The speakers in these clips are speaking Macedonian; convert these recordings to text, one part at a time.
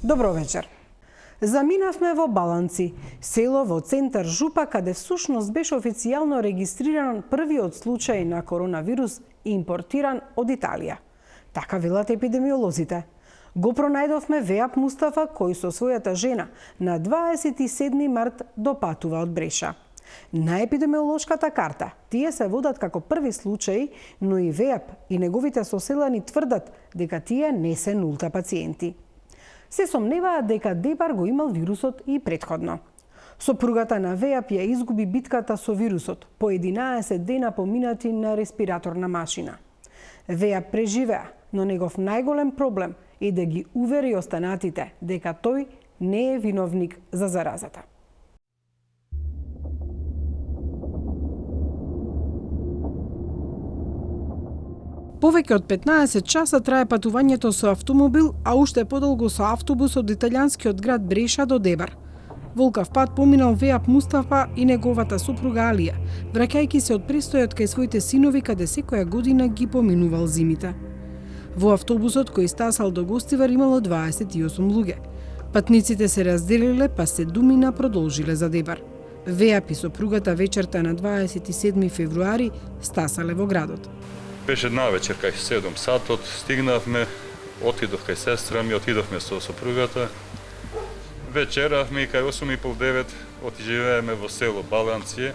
Добро вечер. Заминавме во Баланци, село во центар Жупа, каде всушност беше официјално регистриран првиот случај на коронавирус импортиран од Италија. Така велат епидемиолозите. Го пронајдовме Веап Мустафа, кој со својата жена на 27 март допатува од Бреша. На епидемиолошката карта тие се водат како први случаи, но и Веап и неговите соселани тврдат дека тие не се нулта пациенти. Се сомневаат дека Дебар го имал вирусот и претходно. Сопругата на Веап ја изгуби битката со вирусот по 11 дена поминати на респираторна машина. Веап преживеа, но негов најголем проблем е да ги увери останатите дека тој не е виновник за заразата. Повеќе од 15 часа трае патувањето со автомобил, а уште подолго со автобус од италијанскиот град Бреша до Дебар. Волкав пат поминал Веап Мустафа и неговата супруга Алија, враќајќи се од престојот кај своите синови каде секоја година ги поминувал зимите. Во автобусот кој стасал до Гостивар имало 28 луѓе. Патниците се разделиле, па се думина продолжиле за Дебар. Веап и сопругата вечерта на 27 февруари стасале во градот. Беше навечер кај 7 сатот, стигнавме, отидов кај сестра ми, отидовме со сопругата. Вечеравме и кај 8:30-9 отиживееме во село Баланци.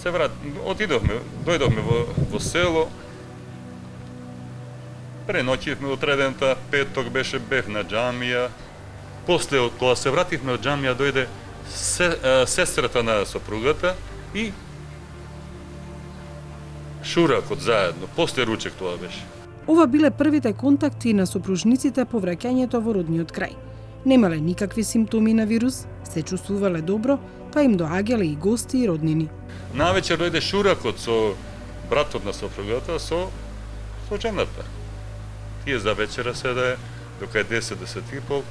Дојдовме во село. Преноќивме утредента, петок бев на џамија. После, кога се вративме од џамија, дојде сестрата на сопругата и шуракот заедно, после ручек тоа беше. Ова биле првите контакти на сопружниците по враќањето во родниот крај. Немале никакви симптоми на вирус, се чувствувале добро, па им доаѓале и гости и роднини. Навечер дојде шуракот со братот на сопругата со жената. Тие за вечера седае до кај 10:10:30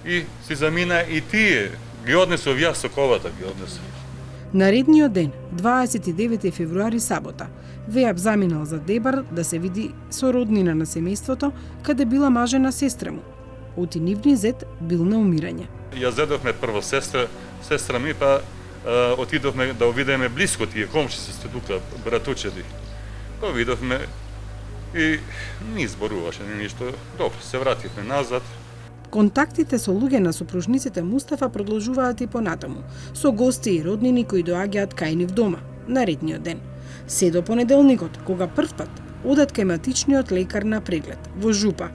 и си замина и тие ги однесов јас со ковата ги однесов. Наредниот ден, 29 февруари сабота, Веап заминал за Дебар да се види со роднина на семејството, каде била мажена сестра му. Оти нивни зет бил на умирање. Ја зедовме прво сестра ми, па отидовме да овидеме блиско тие комши се тука, братучеди. Па видовме и ни зборуваше ни ништо. Добро, се вративме назад. Контактите со луѓе на сопружниците Мустафа продолжуваат и понатаму, со гости и роднини кои доаѓаат кај нив дома, наредниот ден. Се до понеделникот, кога првпат одат кај матичниот лекар на преглед, во Жупа,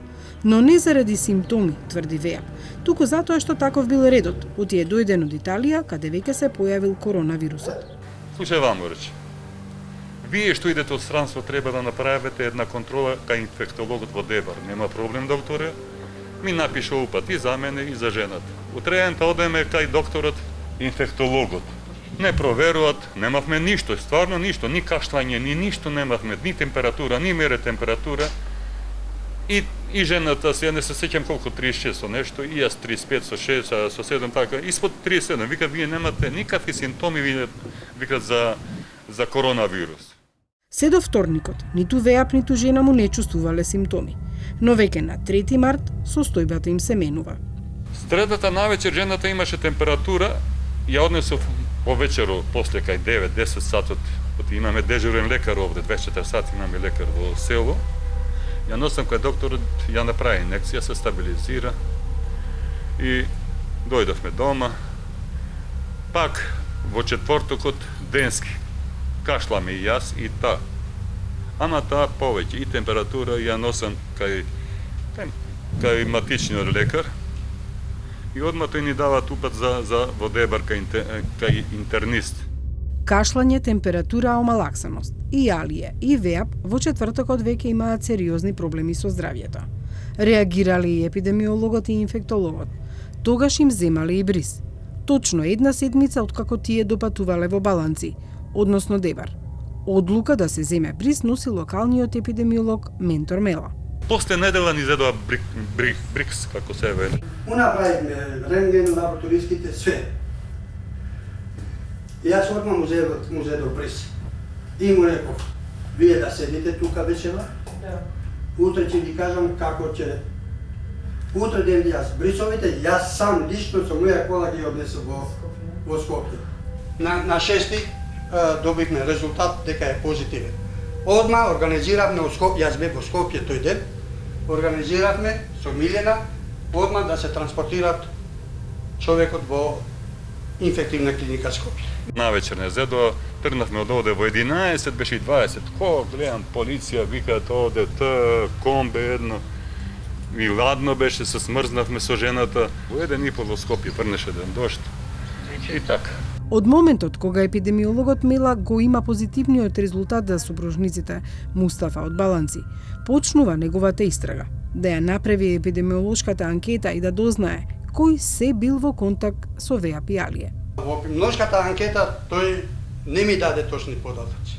но не заради симптоми, тврди Веап, туку затоа што таков бил редот, оти е дојден од Италија, каде веќе се појавил коронавирусот. Слушај вам, рече. Вие што идете од странство треба да направите една контрола кај инфектологот во Дебар. Нема проблем, докторе. Ми напише упат и за мене и за жената. Утредента одеме кај докторот, инфектологот. Не проверуват, немавме ништо, стварно ништо, ни кашлање, ни ништо немавме, ни температура, ни мере температура. И жената, се не се сеќам колку, 36 со нешто, и јас 35 со 6, со 7, така, испод 37. Вика, вие немате никакви симптоми, викат за коронавирус. Се до вторникот, ниту Веап, ниту жена му не чувствувале симптоми. Но веќе на 3 март состојбата им се менува. Средата навечер жената имаше температура, ја однесов повечеро, после кај 9-10 сатот, оти имаме дежурен лекар овде, 24 сати имаме лекар во село. Ја носам кај докторот, ја направи инекција, се стабилизира и дојдовме дома. Пак во четвртокот денски кашламе и јас и таа. Ама таа повеќе и температура ја носам кај матичниот лекар и одма тој ни дава тупат за во Дебар кај интернист. Кашлање, температура, омалаксаност. И Алија и Веап во четвртокот веќе имаат сериозни проблеми со здравјето. Реагирале и епидемиологот и инфектологот. Тогаш им земале и бриз. Точно една седмица откако тие допатувале во Баланци, односно Дебар. Одлука да се земе бриз носи локалниот епидемиолог Ментор Мела. После недела ни зедоа брикс, како се вели. Направивме рентген, лабораториските, све. И јас одма му зедов бриз. И му реков, вие да седите тука вечера, утре ќе ви кажам како ќе Утре ден јас брисовите, јас сам лично со моја кола ги однесов во Скопје. На 6 добивме резултат дека е позитивен. Одма организиравме во Скопје, јас бев во Скопје тој ден, организиравме со Милена одма да се транспортират човекот во инфективна клиника Скопје. Навечер не зедо, тргнавме од овде во 11, беше и 20. Ко, гледам, полиција викаат овде, комбе едно. И ладно беше, се смрзнавме со жената. Во 1,5 во Скопје врнеше ден дошт. И така. Од моментот кога епидемиологот Мела го има позитивниот резултат за супружниците Мустафа од Баланци, почнува неговата истрага, да ја направи епидемиолошката анкета и да дознае кој се бил во контакт со ВЕАП и Алија. Во епидемиолошката анкета тој не ми даде точни податоци.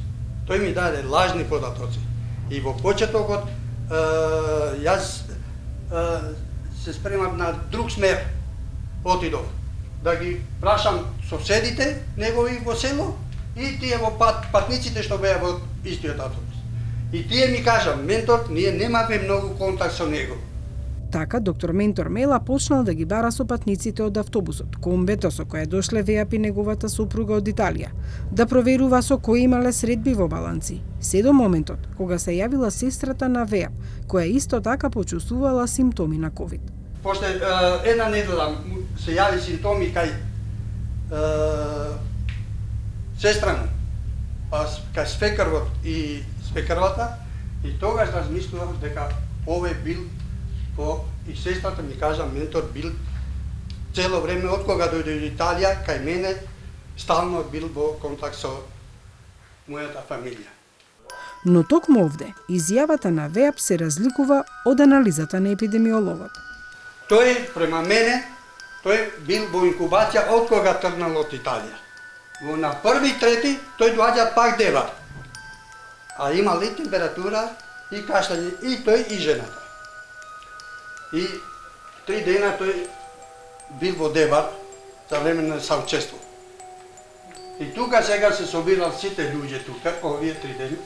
Тој ми даде лажни податоци. И во почетокот јас се спремам на друг смер. Отидов да ги прашам соседите негови во село и тие во патниците што беа во истиот автобус. И тие ми кажа, ментор, ние немавме многу контакт со него. Така, доктор Ментор Мела почнал да ги бара со патниците од автобусот, комбето со која дошле ВЕАП и неговата сопруга од Италија, да проверува со кои имале средби во Баланци, се до моментот кога се јавила сестрата на ВЕАП, која исто така почувствувала симптоми на ковид. После една недела се јави симптоми кај сестра му, кај свекрвот и свекрвата, и тогаш размислував дека овој бил и сестрата ми кажа, ментор бил цело време од кога дојде од Италија, кај мене стално бил во контакт со мојата фамилија. Но токму овде, изјавата на ВЕАП се разликува од анализата на епидемиологот. Тој, према мене, тој бил во инкубација од кога тргнал од Италија. На 1.3. тој доаѓа пак девар, а имали температура и кашлање и тој и жената. И 3 дена тој бил во девар за време на соучество. И тука сега се собирал сите луѓе тука, овие 3 дена.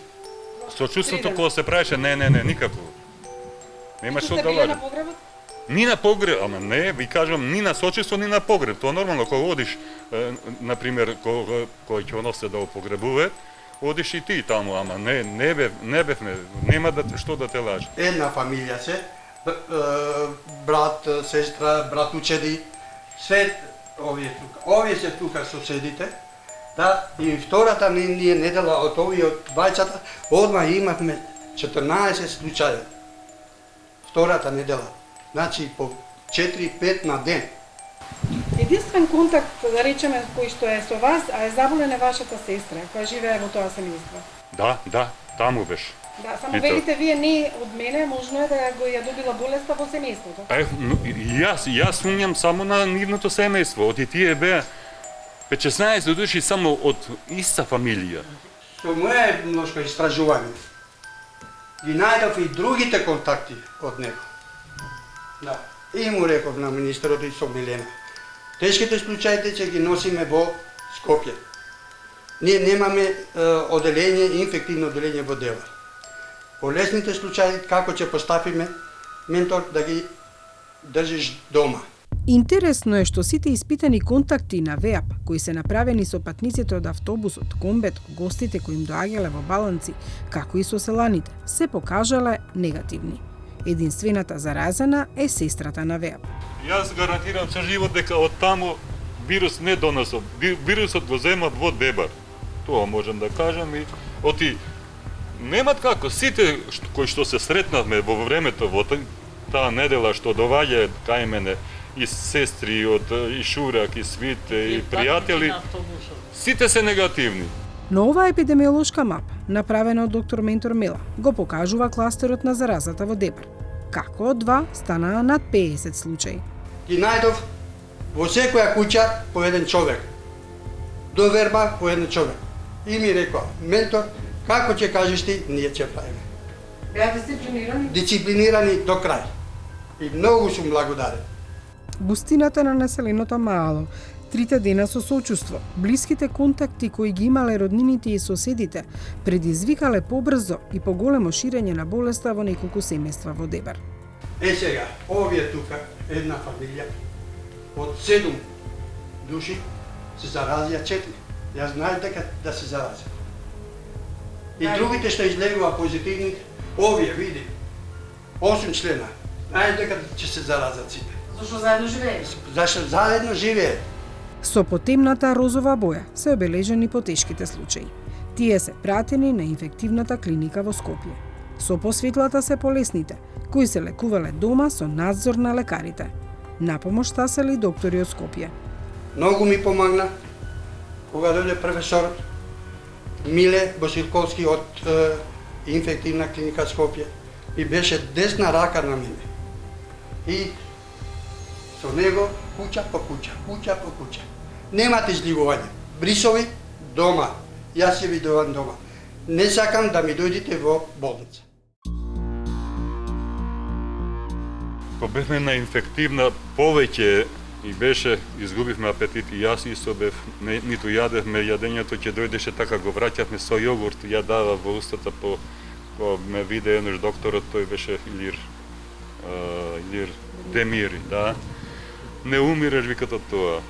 Сочувството кога се правеше, не, никако. Нема што да на погребот? Ни на погреб, ама не, ви кажам, ни на сочувство, ни на погреб. Тоа нормално, кога одиш, например, кој ќе носе да опогребува, одиш и ти таму, ама не бевме, нема што да те лаже. Една фамилија се, брат, сестра, братучеди, се овие тука. Овие се тука соседите. Да, и втората недела од овие од двајцата, одма имавме 14 случаи. Втората недела. Значи по 4-5 на ден. Единствен контакт, да речеме, кој што е со вас, а е заболена вашата сестра, која живее во тоа семејство. Да, таму беше. Да, само велите вие не од мене, можно е да ја добила болеста во семејството. Јас сумњам само на нивното семејство, оти тие беа 16 души само од иста фамилија. Со моја многу истражување ги најдов и другите контакти од него. Да, и му реков на министерот и со Милена. Тешките случаите ќе ги носиме во Скопје. Ние немаме оделение, инфективно оделение во Девар. Полесните случаи, како ќе поставиме ментор да ги држиш дома. Интересно е што сите испитани контакти на ВЕАП, кои се направени со патниците од автобусот, комбето, гостите кои им доаѓале во Баланци, како и со селаните, се покажале негативни. Единствената заразена е сестрата на ВЕАП. Јас гарантирам со живот дека од таму вирус не донесов. Вирусот го земат во Дебар. Тоа можам да кажам и оти немат како сите кои што се сретнавме во времето во таа недела што доаѓаат кај мене и сестри од и Шурак и Свит и пријатели, сите се негативни. Но оваа епидемиолошка мап, направена од доктор Ментор Мела, го покажува кластерот на заразата во Дебар. Како од 2 станаа над 50 случаи. Ги најдов во секоја куќа по еден човек. До верба по еден човек. И ми рекоа, ментор, како ќе кажеш ти, ние ќе правиме. Беа дисциплинирани? Дисциплинирани до крај. И многу сум благодарен. Густината на населеното мало, 3 дена со сочувство, блиските контакти кои ги имале роднините и соседите, предизвикале побрзо и поголемо ширење на болеста во неколку семејства во Дебар. Сега, овие тука, една фамилија, од 7 души се заразија 4. Јас знаев дека да се заразија. И другите што излегува позитивни, овие, види, 8 члена, знаев дека ќе се заразат сите. Зашто заедно живееме? Зашто заедно живеат. Со потемната розова боја се обележени потешките случаи. Тие се пратени на инфективната клиника во Скопје. Со посветлата се полесните, кои се лекувале дома со надзор на лекарите. На помош стасели доктори од Скопје. Многу ми помогна кога дојде професорот Миле Босилковски од инфективна клиника Скопје. И беше десна рака на мене. И со него куќа по куќа, куќа по куќа. Немате излигување. Брисови дома. Јас ќе видувам дома. Не сакам да ми дојдете во болница. Кога бевме на инфективна повеќе и беше, изгубивме апетит и јас исто бев, ниту јадевме, јадењето ќе дојдеше така, го враќавме со јогурт, ја дава во устата по ме виде еднаш докторот, тој беше Илир Демири, да. Не умираш, викат од тоа.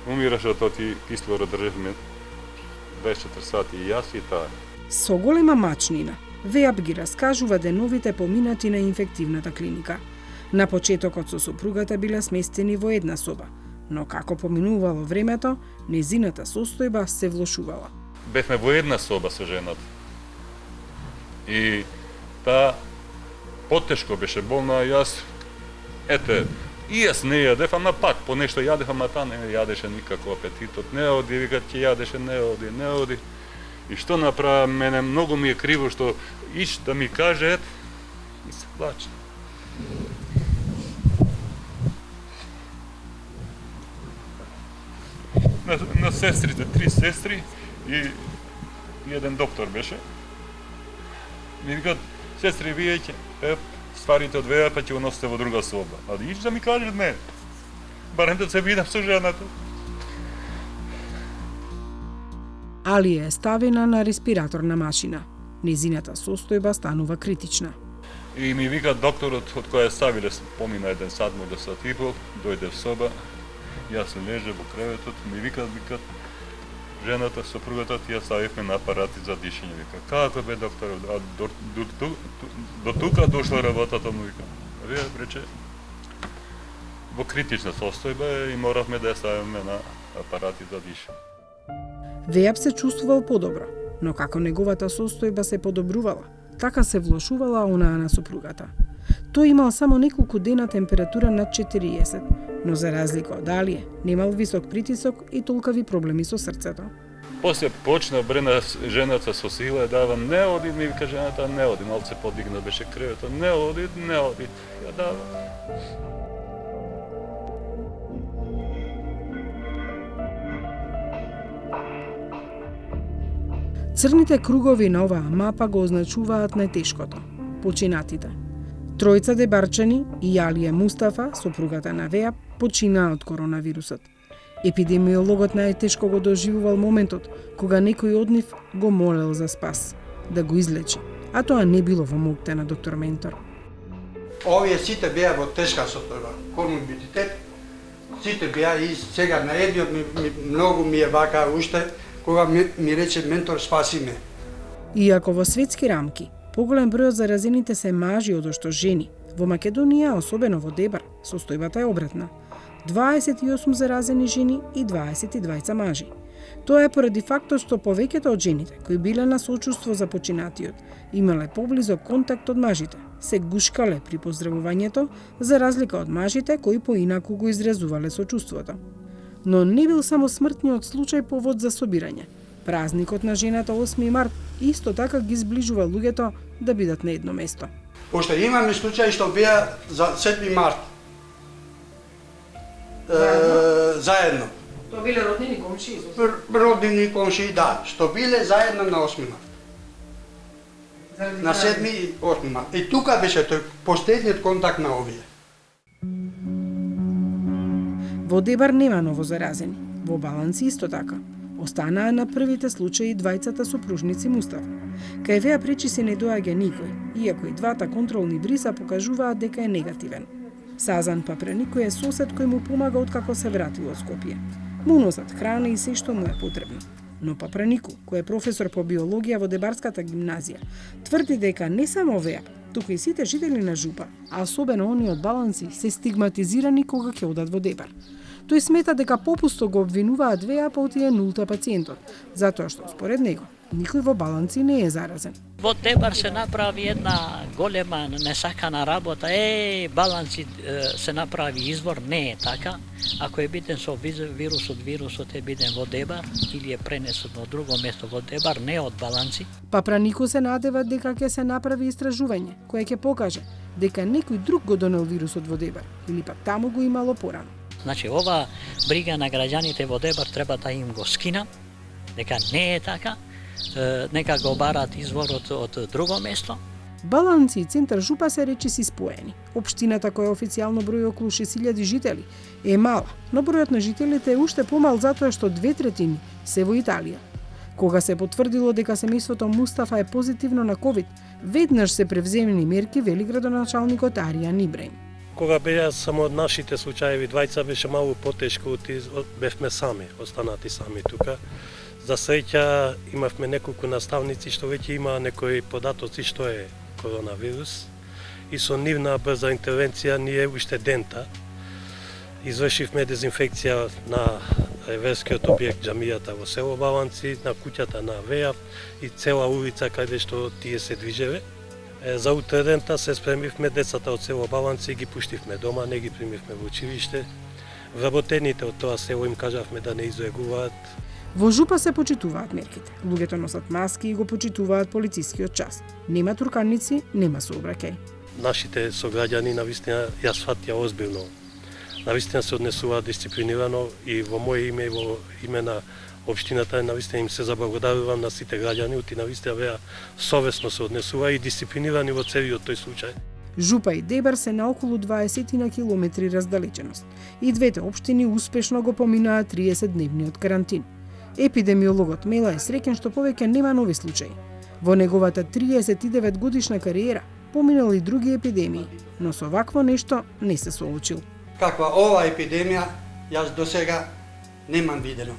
Умираш од тоа, ти кислород држевме 24 сати и јас и таа. Со голема мачнина, ВЕАП ги раскажува деновите поминати на инфективната клиника. На почетокот со супругата биле сместени во една соба, но како поминувало времето, незината состојба се влошувала. Бевме во една соба со жената. И таа потешко беше болна, јас, и јас не јадев, ама пак по нешто јадев, ама таа не јадеше никако, апетитот не оди, викат ќе јадеше, не оди. И што направа, мене многу ми е криво што иш да ми каже, и се плаче. На сестрите, 3 сестри и еден доктор беше. Ми викат, сестри, вие ќе стварите од ВЕАП, па ќе го носите во друга соба. А иш да ми кажат не. Барем да се видам со жената. Алија е ставена на респираторна машина. Незината состојба станува критична. И ми вика докторот, од која ставиле, помина еден сат, може сат и пол, дојде в соба, јас се леже во креветот, ми викат, жената, сопругата, тие ставивме на апарати за дишење. Вика, како бе докторот, а до тука дошла работата, му вика. Вие, рече, во критична состојба и моравме да ја ставиме на апарати за дишење. ВЕАП се чувствувал подобро, но како неговата состојба се подобрувала, така се влошувала онаа на сопругата. Тој имал само неколку дена температура над 40, но за разлика од Алија, немал висок притисок и толкави проблеми со срцето. После почна брена жената со сила, дава, не оди, ми вика жената, не оди, малце подигна беше креветот, не оди, ја дава. Црните кругови на оваа мапа го означуваат најтешкото – починатите. Тројца дебарчани и Алија Мустафа, сопругата на ВЕАП, починаа од коронавирусот. Епидемиологот најтешко го доживувал моментот кога некој од нив го молел за спас, да го излечи, а тоа не било во моќта на доктор Ментор. Овие сите беа во тешка состојба, коморбидитет, сите беа и сега на едниот многу ми е вака уште, кога ми рече Ментор спаси ме. Иако во светски рамки, поголем бројот заразените се мажи одошто жени, во Македонија, особено во Дебар, состојбата е обратна. 28 заразени жени и 22 мажи. Тоа е поради фактот што повеќето од жените кои биле на сочувство за починатиот имале поблизок контакт од мажите, се гушкале при поздравувањето за разлика од мажите кои поинаку го изразувале сочувството. Но не бил само смртниот случај повод за собирање. Празникот на жената 8 март исто така ги зближува луѓето да бидат на едно место. Пошто имаме случаи што беа за 7 март. Заедно. Тоа биле роднини комшии? Роднини комшии, да, што биле заедно на 8 март. На 7 и 8 март. И тука беше тој последниот контакт на овие. Во Дебар нема новозаразени, во Баланци исто така. Останаа на првите случаи двајцата сопружници Мустафа. Кај Веа пречи се не доаѓа никој, иако и двата контролни бриса покажуваат дека е негативен. Сазан Папранику е сосед кој му помага откако се вратил од Скопје. Му носат храна и се што му е потребно. Но Папранику, кој е професор по биологија во Дебарската гимназија, тврди дека не само Веа, туку и сите жители на Жупа, а особено оние од Баланци, се стигматизирани кога ќе одат во Дебар. Тој смета дека попусто го обвинуваат Веа по тие нулта пациентот, затоа што според него никој во Баланци не е заразен. Во Дебар се направи една голема несакана работа. Баланци се направи извор, не е така. Ако е биден со вирусот е биден во Дебар или е пренесен во друго место во Дебар, не од Баланци. Папранику се надева дека ќе се направи истражување кое ќе покаже дека некој друг го донел вирусот во Дебар или пак таму го имало порано. Значи, ова брига на граѓаните во Дебар треба да им го скинат, дека не е така, нека го барат изворот од друго место. Баланци и центар Жупа се речиси споени. Општината која официјално брои околу 6.000 жители е мала, но бројот на жителите е уште помал затоа што 2/3 се во Италија. Кога се потврдило дека семејството Мустафа е позитивно на ковид, веднаш се превземени мерки, вели градоначалникот Аријан Ибраим. Кога беа само од нашите случаеви двајца беше малку потешко, бевме сами, останати сами тука. За среќа имавме неколку наставници што веќе имаа некои податоци што е коронавирус и со нивна брза интервенција ние уште дента извршивме дезинфекција на верскиот објект џамијата во село Баланци, на куќата на Веа и цела улица каде што тие се движеве. За утре дента се спремивме децата од село Баланци и ги пуштивме дома, не ги примивме во училиште. Вработените од тоа село им кажавме да не изреагуваат. Во Жупа се почитуваат мерките. Луѓето носат маски и го почитуваат полицискиот час. Нема турканици, нема сообраќај. Нашите сограѓани навистина ја сватија озбилно. Навистина се однесуваат дисциплинирано и во моје име и во име на општината навистина им се заблагодарувам на сите граѓани, оти навистина беа совесно се однесува и дисциплинирани во целиот тој случај. Жупа и Дебар се на околу 20 на километри раздалеченост. И двете општини успешно го поминаа 30-дневниот карантин. Епидемиологот Мела е среќен што повеќе нема нови случаи. Во неговата 39 годишна кариера поминал и други епидемии, но со вакво нешто не се соочил. Каква ова епидемија јас досега немам видено.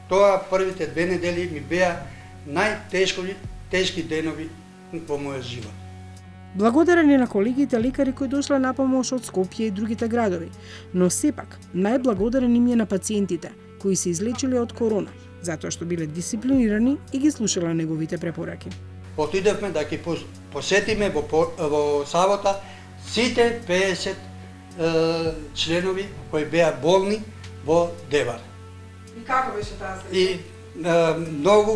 Тоа првите 2 недели ми беа најтешки денови во мојот живот. Благодарен е на колегите лекари кои дошле на помош од Скопје и другите градови, но сепак најблагодарен им е на пациентите кои се излечиле од корона, затоа што биле дисциплинирани и ги слушале неговите препораки. Отидевме да ги посетиме во сабота сите 50 членови кои беа болни во Дебар. И како беше таа среќа? И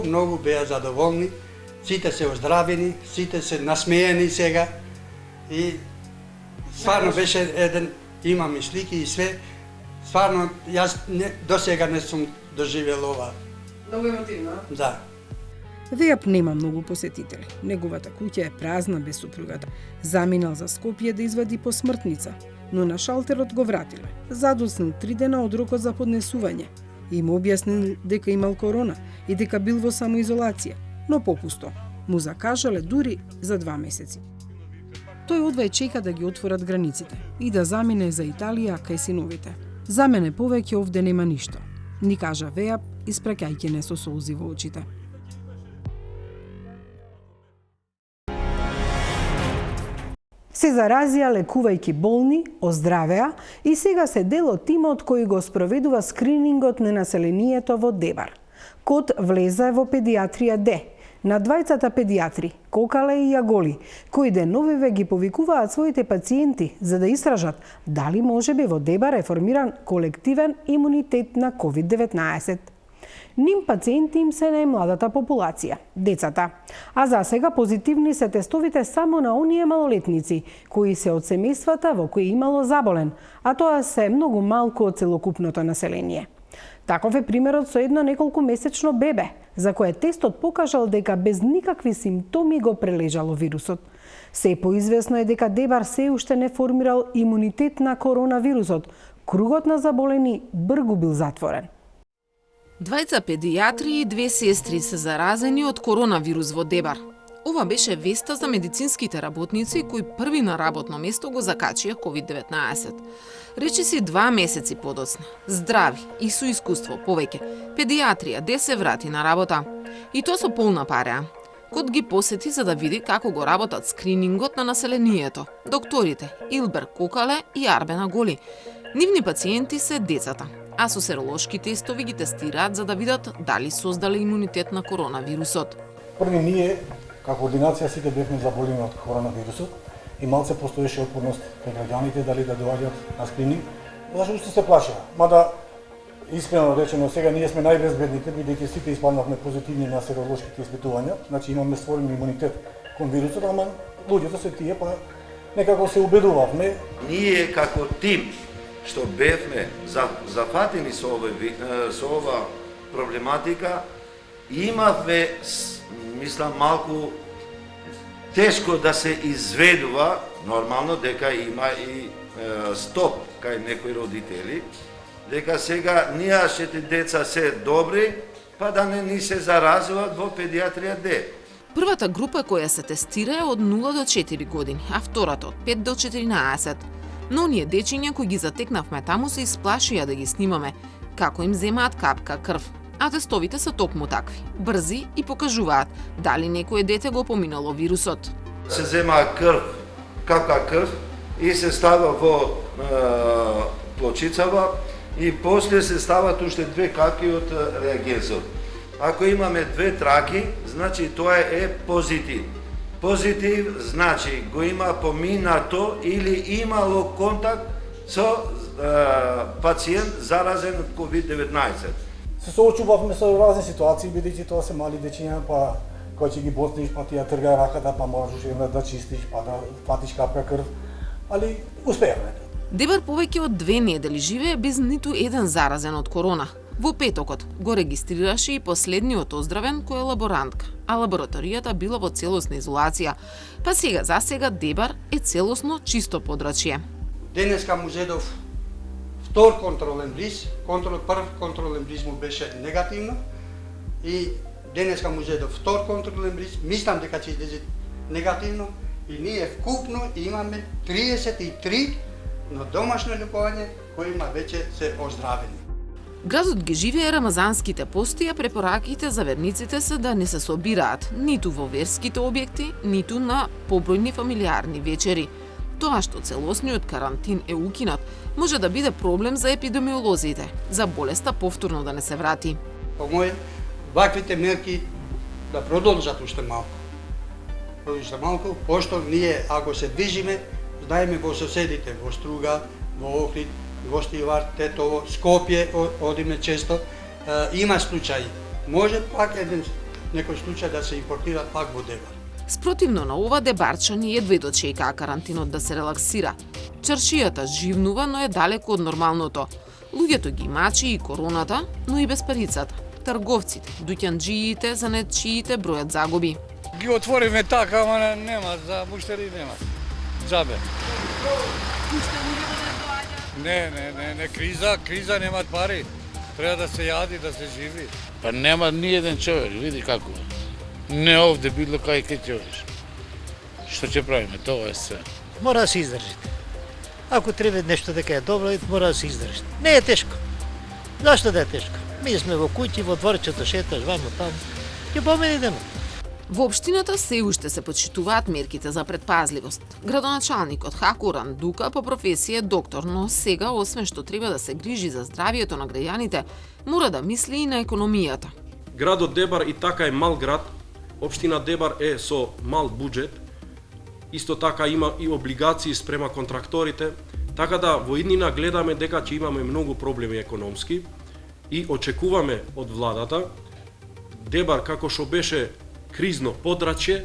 многу беа задоволни, сите се оздравени, сите се насмеени сега и стварно беше еден, имам и слики и све, стварно јас досега не сум доживел ова. Многу емотивно, а? Да. Веап нема многу посетители. Неговата куќа е празна без супругата. Заминал за Скопје да извади посмртница, но на шалтерот го вратиле. Задоцнил 3 дена од рокот за поднесување. Им објаснил дека имал корона и дека бил во самоизолација, но попусто. Му закажале дури за 2 месеци. Тој одвај чека да ги отворат границите и да замине за Италија кај синовите. За мене повеќе овде нема ништо, ни кажа Веап, испраќајќи не со солзи во очите. Се заразија лекувајќи болни, оздравеа и сега се дел од тимот кој го спроведува скринингот на населението во Дебар. Код влезе во педиатрија Д, на двајцата педиатри, Кокале и Јаголи, кои деновиве ги повикуваат своите пациенти за да истражат дали можеби во Дебар е формиран колективен имунитет на COVID-19. Ним пациенти им се најмладата популација, децата. А за сега позитивни се тестовите само на оние малолетници, кои се од семејствата во кои имало заболен, а тоа се многу малку од целокупното население. Таков е примерот со едно неколку месечно бебе, за кое тестот покажал дека без никакви симптоми го прележало вирусот. Се поизвестно е дека Дебар се уште не формирал имунитет на коронавирусот. Кругот на заболени бргу бил затворен. Двајца педијатри и 2 сестри се заразени од коронавирус во Дебар. Ова беше веста за медицинските работници кои први на работно место го закачија COVID-19. Речиси 2 месеци подоцна, здрави и со искуство повеќе, педијатрија де се врати на работа. И тоа со полна пареа. Код ги посети за да види како го работат скринингот на населението. Докторите Илбер Кокале и Арбена Голи. Нивни пациенти се децата, а со серолошки тестови ги тестираат за да видат дали создале имунитет на коронавирусот. Први ние, како ординација, сите бевме заболени од коронавирусот и малце постоеше отпорност кај граѓаните дали да доаѓаат на скрининг, зашто уште се плашеа. Мада, искрено речено, сега ние сме најбезбедните, бидејќи сите испаднавме позитивни на серолошките испитувања, значи имаме створен имунитет кон вирусот, ама луѓето се тие, па некако се убедувавме. Ние како тим, што бевме зафатени со ова проблематика, имавме, мислам, малку тешко да се изведува, нормално дека има и стоп кај некои родители, дека сега нашите деца се добри, па да не ни се заразуваат во педијатрија Д. Првата група која се тестира е од 0 до 4 години, а втората од 5 до 14. Но оние дечиња кои ги затекнавме таму се исплашија да ги снимаме, како им земаат капка крв. А тестовите се токму такви, брзи и покажуваат дали некое дете го поминало вирусот. Се зема крв, капка крв и се става во плочицава и после се стават уште 2 капки од реагенсот. Ако имаме 2 траки, значи тоа е позитив. Позитив значи го има поминато или имало контакт со пациент заразен од COVID-19. Се соочувавме со разни ситуации, бидејќи тоа се мали дечиња, па кога ќе ги босниш, па ти ја трга раката, па можеш да чистиш, па да фатиш капка крв, али успеавме. Дебар повеќе од 2 недели живее без ниту еден заразен од корона. Во петокот го регистрираше и последниот оздравен кој е лаборантка, а лабораторијата била во целосна изолација. Па сега за сега Дебар е целосно чисто подрачје. Денеска му зедов втор контролен бриз, прв контролен бриз му беше негативно и денеска му зедов втор контролен бриз, мислам дека ќе излезе негативно и ние вкупно имаме 33 на домашно лекување кои има веќе се оздравени. Градот ги живее рамазанските пости, а препораките за верниците се да не се собираат ниту во верските објекти, ниту на побројни фамилиарни вечери. Тоа што целосниот карантин е укинат, може да биде проблем за епидемиолозите, за болеста повторно да не се врати. По мој, ваквите мерки да продолжат уште малку, пошто ние ако се движиме, знаеме во соседите, во Струга, во Охрид, Гостивар, Тетово, Скопје, одиме често, има случаи. Може пак некој случај да се импортира пак во Дебар. Спротивно на ова, дебарчани едва и дочекаа карантинот да се релаксира. Чаршијата живнува, но е далеко од нормалното. Луѓето ги мачи и короната, но и безпарицата. Трговците, дуќанџиите, занетчиите бројат загуби. Ги отвориме така, ама нема, за буштери нема. Джабе. Не, криза немат пари. Треба да се јади, да се живи. Па нема ни еден човек, види како. Не овде, било кај ќе одиш. Што ќе правиме, тоа е се. Мора да се издржите. Ако треба нешто дека е добро, мора да се издржите. Не е тешко. Зашто да е тешко? Ми сме во куќи, во дворчето шеташ, вамо таму. Ќе поминеме. Во општината се уште се почитуваат мерките за предпазливост. Градоначалникот Хакуран Дука по професија е доктор, но сега, освен што треба да се грижи за здравието на граѓаните, мора да мисли и на економијата. Градот Дебар и така е мал град, општина Дебар е со мал буџет, исто така има и облигации спрема контракторите, така да во иднина гледаме дека ќе имаме многу проблеми економски и очекуваме од владата Дебар како што беше кризно подрачје,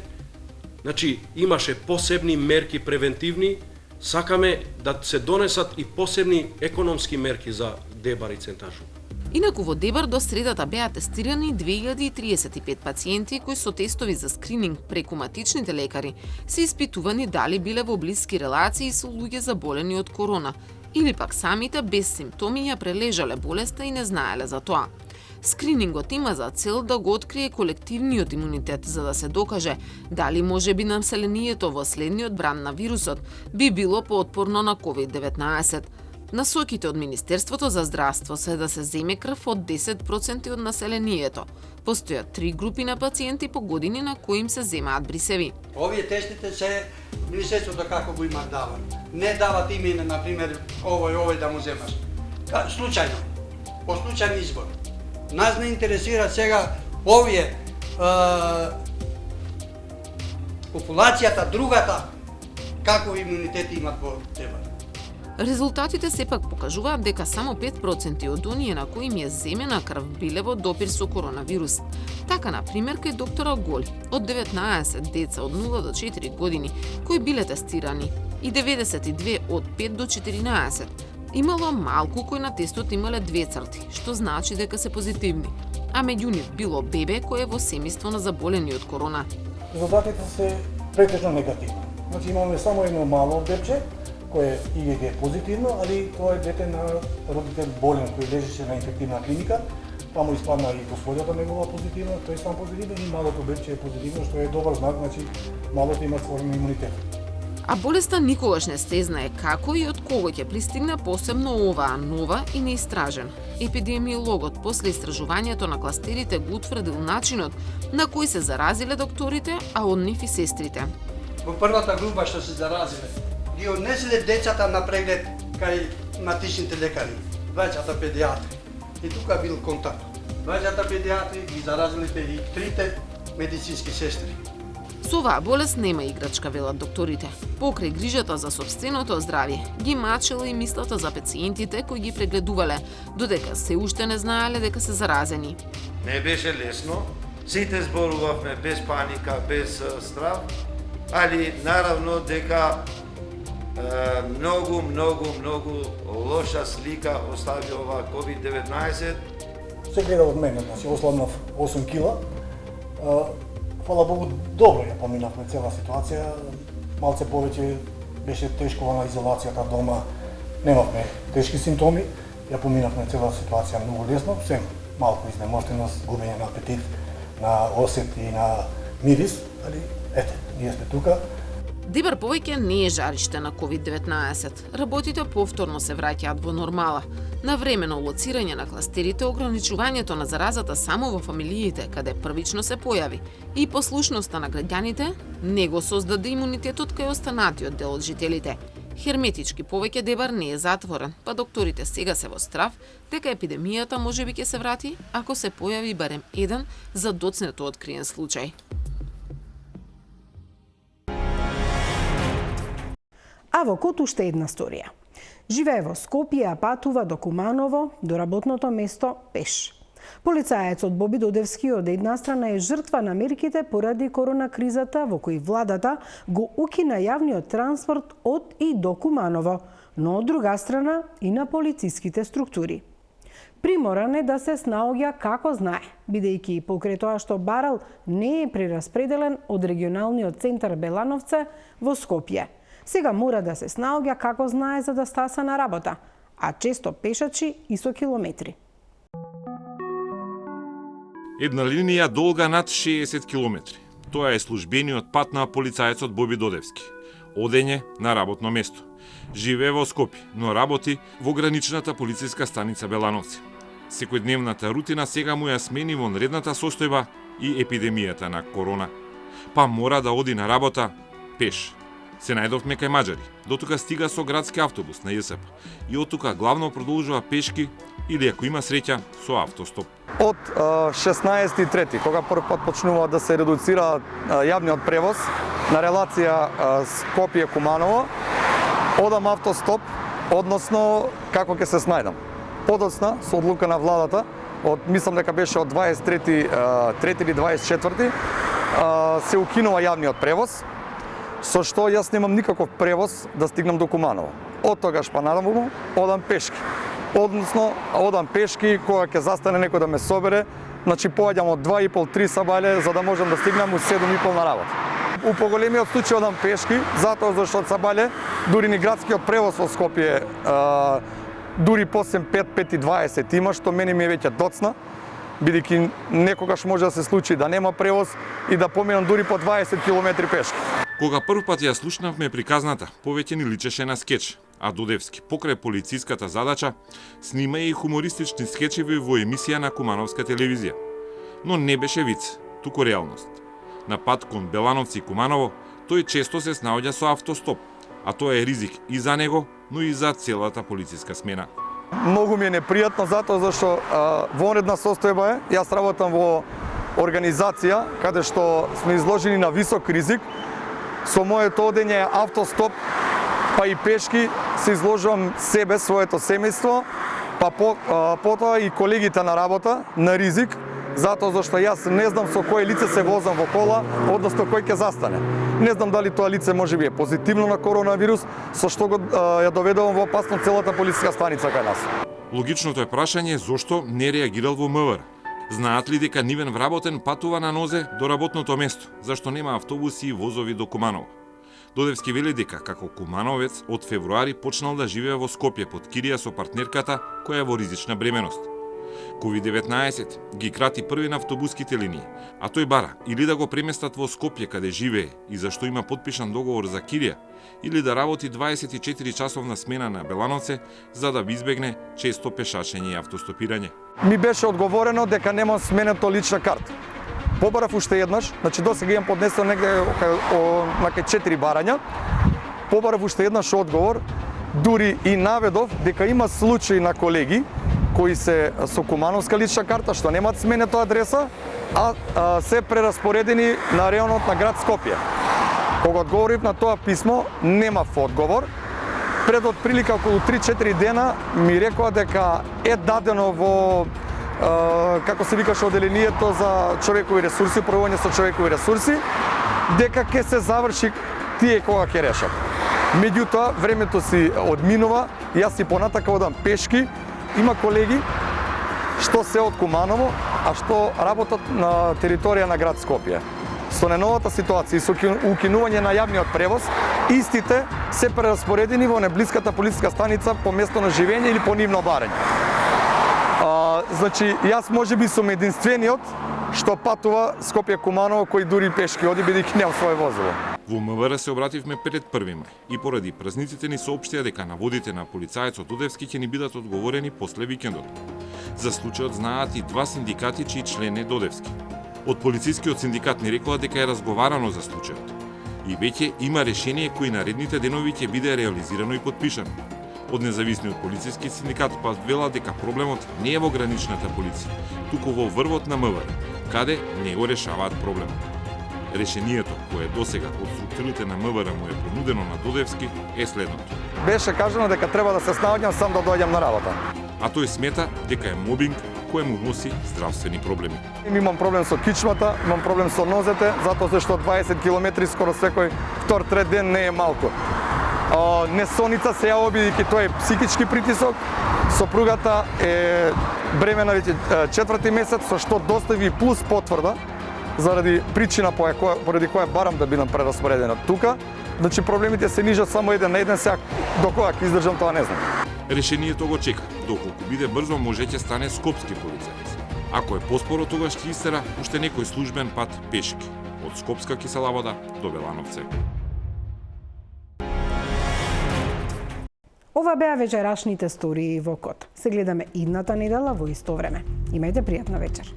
значи имаше посебни мерки превентивни, сакаме да се донесат и посебни економски мерки за Дебар и Центар Жупа. Инаку во Дебар до средата беа тестирани 2035 пациенти кои со тестови за скрининг преку матичните лекари се испитувани дали биле во блиски релации со луѓе заболени од корона или пак самите без симптоми ја прележале болеста и не знаеле за тоа. Скринингот има за цел да го открие колективниот имунитет, за да се докаже дали можеби населението во следниот бран на вирусот би било поотпорно на COVID-19. Насоките од Министерството за здравство се да се земе крв од 10% од населението. Постојат 3 групи на пациенти по години на кои им се земаат брисеви. Овие тестите се Министерството како го има дават. Не дават име, например, овој да му земаш. Случајно, по случајен избор. Нас не интересира сега овие популацијата, другата, како имунитети имат во Дебар. Резултатите сепак покажуваат дека само 5% од оние на кои им е земена крв биле во допир со коронавирус. Така, например, кај доктора Голи, од 19 деца од 0 до 4 години кои биле тестирани и 92 од 5 до 14, имало малку кои на тестот имале 2 црти, што значи дека се позитивни, а меѓу нив било бебе кое е во семејство на заболени од корона. Резултатите се претежно негативни. Значи имаме само едно мало бебче кое ИГГ е позитивно, али тоа е дете на родител болен кој лежеше на инфективна клиника. Таму испадна и посвојата негова позитивна, тој сам позитивен и малото бебче е позитивно, што е добар знак, значи малото има створен имунитет. А болеста никогаш не се знае како и од кого ќе пристигне, посебно оваа нова и неистражена. Епидемиологот после истражувањето на кластерите го утврдил начинот на кој се заразиле докторите, а од нив и сестрите. Во првата група што се заразиле, ги однеселе децата на преглед кај матичните лекари, двајцата педиатри. И тука бил контакт. Двајцата педиатри ги заразиле и 3 медицински сестри. Со оваа болест нема играчка, велат докторите. Покрај грижата за сопственото здравје, ги мачела и мислата за пациентите кои ги прегледувале, додека се уште не знаеле дека се заразени. Не беше лесно, сите зборувавме без паника, без страв, али наравно дека многу лоша слика остави ова COVID-19. Се гледа од мене, значи ослабнав 8 кила. Фала Богу, добро ја поминавме цела ситуација. Малце повеќе беше тешко на изолацијата дома. Немавме тешки симптоми. Ја поминавме цела ситуација многу лесно. Сем малку изнемоштеност, губење на апетит, на осет и на мирис, али ете, ние сме тука. Дебар повеќе не е жариште на COVID-19. Работите повторно се враќаат во нормала. На времено лоцирање на кластерите, ограничувањето на заразата само во фамилиите, каде првично се појави, и послушноста на граѓаните не го создаде имунитетот кај останатиот дел од жителите. Херметички повеќе Дебар не е затворен, па докторите сега се во страв дека епидемијата можеби ќе се врати ако се појави барем еден задоцнето откриен случај. А во Кот уште една сторија. Живее во Скопје, а патува до Куманово, до работното место пеш. Полицајецот Боби Додевски од една страна е жртва на мерките поради корона кризата во кои владата го укина јавниот транспорт од и до Куманово, но од друга страна и на полициските структури. Приморан е да се снаоѓа како знае, бидејќи покрај тоа што барал не е прераспределен од регионалниот центар Белановце во Скопје. Сега мора да се снаоѓа како знае за да стаса на работа, а често пешачи и со километри. Една линија долга над 60 километри. Тоа е службениот пат на полицајецот Боби Додевски. Одење на работно место. Живее во Скопје, но работи во граничната полициска станица Белановци. Секојдневната рутина сега му ја смени вонредната состојба и епидемијата на корона. Па мора да оди на работа пеш. Се најдовме кај маđари, дотука стига со градски автобус на ЈСП и од тука главно продолжува пешки или ако има среќа со автостоп. Од 16.3, кога прв пат почнува да се редуцира јавниот превоз на релација Скопје-Куманово, одам автостоп, односно како ќе се снајдам. Подоцна, со одлука на владата, мислам дека беше од 23 или 24, се укинува јавниот превоз, со што јас немам никаков превоз да стигнам до Куманово. Од тогаш па надаму одам пешки. Односно, одам пешки кога ќе застане некој да ме собере, значи поаѓам од 2,5-3 сабајле за да можам да стигнам у 7,5 на работа. У поголемиот случај одам пешки, затоа зашто од сабајле дури ни градскиот превоз во Скопје дури по 5:20 има, што мене ми е веќе доцна. бидејќи некогаш може да се случи да нема превоз и да поминам дури по 20 км пешки. Кога прв пат ја слушнавме приказната, повеќе ни личеше на скеч, а Додевски, покрај полициската задача, снима и хумористични скечеви во емисија на Кумановска телевизија. Но не беше виц, туку реалност. На пат кон Белановци и Куманово, тој често се снаоѓа со автостоп, а тоа е ризик и за него, но и за целата полициска смена. Многу ми е непријатно затоа зашто вонредна состојба е. Јас работам во организација каде што сме изложени на висок ризик. Со моето одење автостоп, па и пешки се изложувам себе, своето семејство, па потоа и колегите на работа на ризик, затоа зашто јас не знам со кој лице се возам во кола, односно кој ќе застане. Не знам дали тоа лице можеби е позитивно на коронавирус, со што го ја доведувам во опасност целата полициска станица кај нас. Логичното е прашање зошто не реагирал во МВР. Знаат ли дека нивен вработен патува на нозе до работното место, зашто нема автобуси и возови до Куманово? Додевски вели дека како кумановец од февруари почнал да живее во Скопје под кирија со партнерката која е во ризична бременост. COVID-19 ги крати први на автобуските линии, а тој бара или да го преместат во Скопје каде живее и зашто има подпишан договор за кирија, или да работи 24 часовна смена на Белановце за да избегне често пешачење и автостопирање. Ми беше одговорено дека немам сменето лична карта. Побарав уште еднаш, значи досега имам поднесено негде на 4 барања. Побарав уште еднаш одговор, дури и наведов дека има случаи на колеги кои се со кумановска лична карта што немаат сменето адреса, а се прераспоредени на реонот на град Скопје. Кога одговорив на тоа писмо, немав одговор. Пред отприлика околу 3-4 дена ми рекоа дека е дадено во како се викаше оделението за човекови ресурси, управување со човекови ресурси, дека ќе се заврши тие кога ќе решат. Меѓутоа, времето си одминува, јас и понатака одам пешки. Има колеги што се од Куманово, а што работат на територија на град Скопје. Со неновата ситуација и со укинување на јавниот превоз, истите се прераспоредени во неблиската полициска станица по место на живење или по нивно барање. Значи, јас можеби сум единствениот што патува Скопје-Куманово, кој дури пешки оди, бидејќи немам своје возило. Во МВР се обративме пред 1 мај и поради празниците ни соопштија дека наводите на полицаецот Додевски ќе ни бидат одговорени после викендот. За случајот знаат и два синдикати чиј член е Додевски. Од полицискиот синдикат ни рекоа дека е разговарано за случајот и веќе има решение кој наредните денови ќе биде реализирано и подпишано. Од независниот полициски синдикат пак вела дека проблемот не е во граничната полиција, туку во врвот на МВР, каде не го решаваат проблемот. Решението кое досега од структурите на МВР му е понудено на Додевски е следното. Беше кажано дека треба да се снаоѓам сам да доаѓам на работа. А тој смета дека е мобинг кој му носи здравствени проблеми. Имам проблем со кичмата, имам проблем со нозете, затоа зашто 20 км скоро секој втор-трет ден не е малку. Несоница се јава бидејќи тоа е психички притисок. Сопругата е бремена веќе 4-ти месец, со што достави плюс потврда заради причина поради која барам да бидам прераспоредена тука. Значи проблемите се нижат само еден на еден, сега до кога ќе издржам тоа не знам. Решението го чека, доколку биде брзо може ќе стане скопски полицаец. Ако е поспоро, тогаш ќе истера уште некој службен пат пешки од Скопска Кисела Вода до Белановце. Ова беа вечерашните стории во Код. Се гледаме идната недела во исто време. Имајте пријатна вечер.